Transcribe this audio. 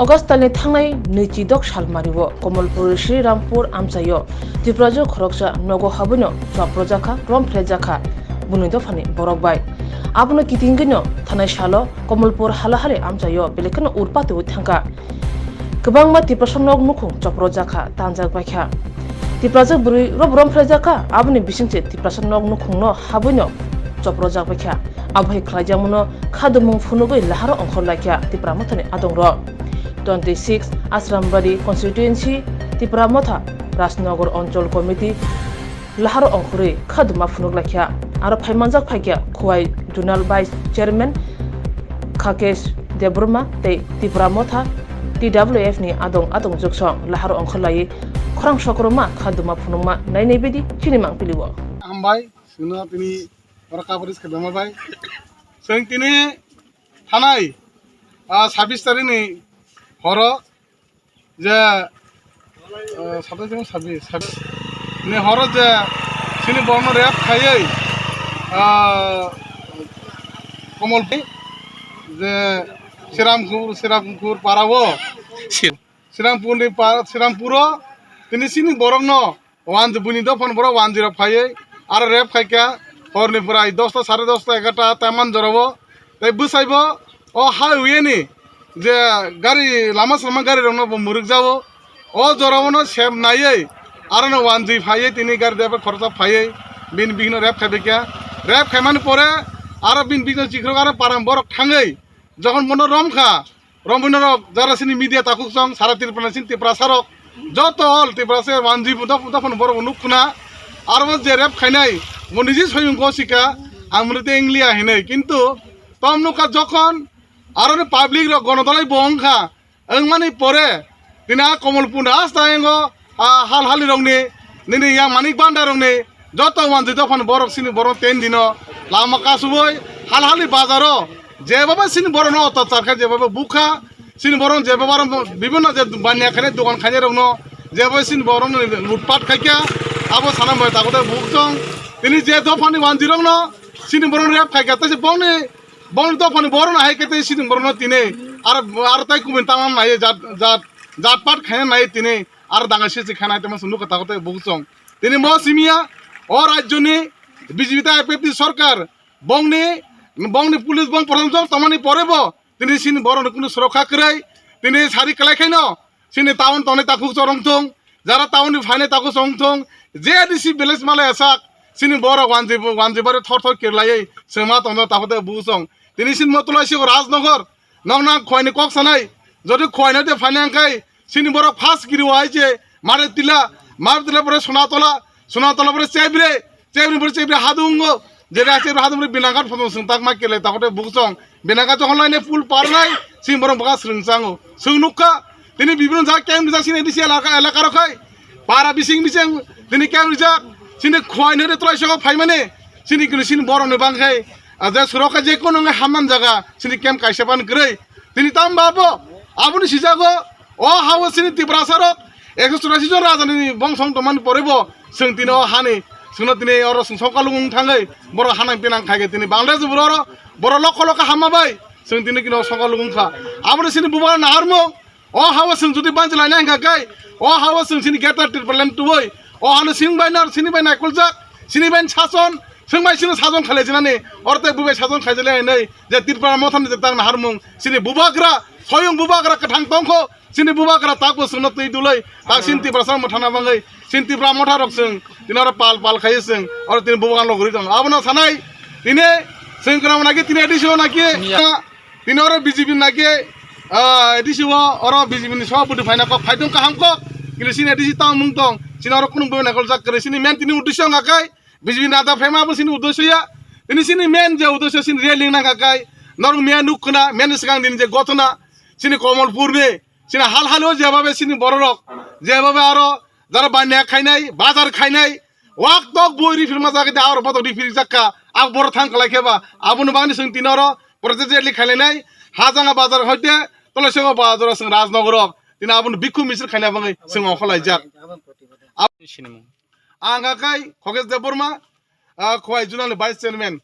Augustani thangnai nechidok salmariwo Komalpur Srirampur amsayo Tiprajo khoroksa nogo habuno chwaprojaka romfrejaka bunido phani borokbai abno kitingino thanai shalo Komalpur halahale amsayo belekano urpate uthangka kebangma tiprasonok nukhung chwaprojaka tanjak baikha tiprajak buri romfrejaka abni bisingche tiprasonok nukhungno habuno chwaprojak baikha abhai khlajamuno khadumung phunugoi laharo ongkhorlakya tipramothani adongro 26 Asrambari constituency Tipramotha Rajnagar Anchal Committee Laharo Ongkhuri khaduma phunuglakya aro phaimanjak phaikya Khwai Zonal Vice Chairman Khakesh Debrma tei Tipramotha TWF ni adong joksong Laharo Ongkholai khorang sokroma khaduma phunungma nainai bedi chinimang piliwo ambai suna tini orakabaris khadama bai seng tini thanai 26 tarik ni horo je satu jam sabis ni horo je sini bono rep khai Komalpur je Srirampur parawo Srirampuro tini sini borong no wan buni do phone boro 10 khai ar rep khai kya hor ni purai 10 10:30 11 taman jorabo tai busaibo o highway ni যে গাড়ি লামা সামা গাড়ি রং মুরুক যাবো ও জরাবো same নাই আর one জি ফাইয়ে তিনি গাড়ি দেবে খরচা ফাইয়ে বিন বিঘ্ন র্যাপ খাইবে কিয়া র্যাপ খাইমানে পরে আর বিন বিঘ্ন চিখ্র আর পারাম বরক থাঙে যখন মনে রমবিন যারা সিনি মিডিয়া তাকুক সং সারা তিরপানা সিন তিপ্রা সারক যত হল তিপ্রাসে ওয়ান জি তখন বড় নুকুনা আর যে র্যাপ খাইনাই নিজে সয়ং গসিকা আমরতে ইংলিয়া হেনে কিন্তু তম নুকা যখন আর পাবলিক গণতলাই বংখা মানে পরে দিনা Komalpur আস্তায়ঙ্গ হাল হালি রংনি নিনি ইয়া মানিক বান্ডা রংনি যত মানজি তখন বরক সিনি বড় 10 দিন লামা কাসুবই হাল হালি বাজারও যেভাবে সিনি বড় ন অত্যাচার খায় যেভাবে বুখা সিনি বড় যেভাবে বিভিন্ন যে বানিয়া খানে দোকান খাইয়ে রং যেভাবে সিনি বড় লুটপাট খাইয়া আবো সানাম বয় তাকতে বুকজং তিনি যে দফানি 10 রং সিনি বড় রেপ খাইয়া তাই bong to phani boron hai kete siding boron tine ar tai kumin tamam nai jat pat khane nai tine ar danga se khana tama sunu কথা কথা বুকসং তিনি ম সিমিয়া ও রাজ্যনি বিজেপি তা এপি সরকার বংনি পুলিশ বং প্রশাসন তমানি পরেব তিনি সিন বরন কোনো সুরক্ষা করাই তিনি সারি কলাই খাইনো সিনি টাউন তনে তাকু চরংথং যারা টাউনি ফাইনে তাকু চরংথং যে ডিসি বেলেস মালে আসাক সিনি বড় ওয়ানজি বারে থর কেলাই সেমা তনে তাকতে বুকসং তিনি সিন মতলাইছি রাজনগর নংনা খয়নি কক সানাই যদি খয়নাতে ফাইনাংকাই সিনি বড় ফাস্ট গিরি হইছে মারে তিলা পরে সোনাতলা পরে চেবরে হাদুঙ্গ যে রাছে হাদুঙ্গ বিনাগাত ফটো সুংতাক মা কেলে তাকতে বুকসং বিনাগাত যখন লাইনে পুল পার নাই সিন বড় বগা স্রিংসাঙ্গো সুনুকা তিনি বিভিন্ন জায়গা ক্যাম্প দিছা সিনি দিছি এলাকা রখাই পারা বিসিং তিনি ক্যাম্প দিছা সিনি খয়নতে তলাইছ ফাইমানে সিনি কিলো সিনি বড় নে বাংখাই যে সুরক্ষা যে কোনো হামান জায়গা সিনি ক্যাম্প কাইসাবান গ্রই তিনি তাম বাবো আপনি সিজাগো ও হাও সিনি তিপ্রাসারক 184 জন রাজধানী বংশং তমান পড়ব जों তিনি হানি সুনো তিনি অর সকালুং থাঙ্গै বড় হানাং পিনাং খাইগে তিনি বাংলাদেশ বড় লক্ষ হামাবাই जों তিনি কিনো সকালুং খা আপনি সিনি বুবা নাহারমো ও হাও जों যদি বাঞ্চ লাইনা হাঙ্গাকাই ও হাও जों সিনি গেটার টিরপ্লেন টুই ও হানো সিং বাইনার সিনি বাইনা কুলজাক সিনি বাইন শাসন सोंबाय सिनो साजन खालायजनानै अरते बुबाय साजन खायजले नै जे तिरपारा मथान जे तां हारमुं सिनि बुबाग्रा सयं बुबाग्रा कथां तंखो सिनि बुबाग्रा ताको सुनो तै दुलै ता सिनति प्रसार मथाना बाङै सिनति प्रा मथा रक्सों दिनार पाल खायसों अर तिन बुबागान लगरि दं आबनो सानाय तिने सेंक्राम नागे तिने एडिसो नागे तिने अर बिजेपि नागे एडिसो अर बिजेपि नि सभापति फाइना को फाइदं काहाम को किले सिनि एडिसि तां मुं दं सिनि अर कुनु बय नाकल जाक करे सिनि मेन तिनि उद्देश्य ngakai बिजबि नादा फेमा बसिनि उद्देश्यया ini sini men je udah sini reeling na kakai norung men nukna men sekarang din je gotna sini Komalpur ne sini hal je babe sini borok je babe aro jara banya khainai bazar khainai wak tok boiri firma jage ar boto di fir jakka ak bor thang kala kheba abun bangni sing tinoro project li khainai hajanga bazar hoite tole sengo bazar sing Rajnagar tina abun bikhu misir khainai bangai sing okholai jak anga kai Khakesh Debrma Khwai Zonal Vice Chairman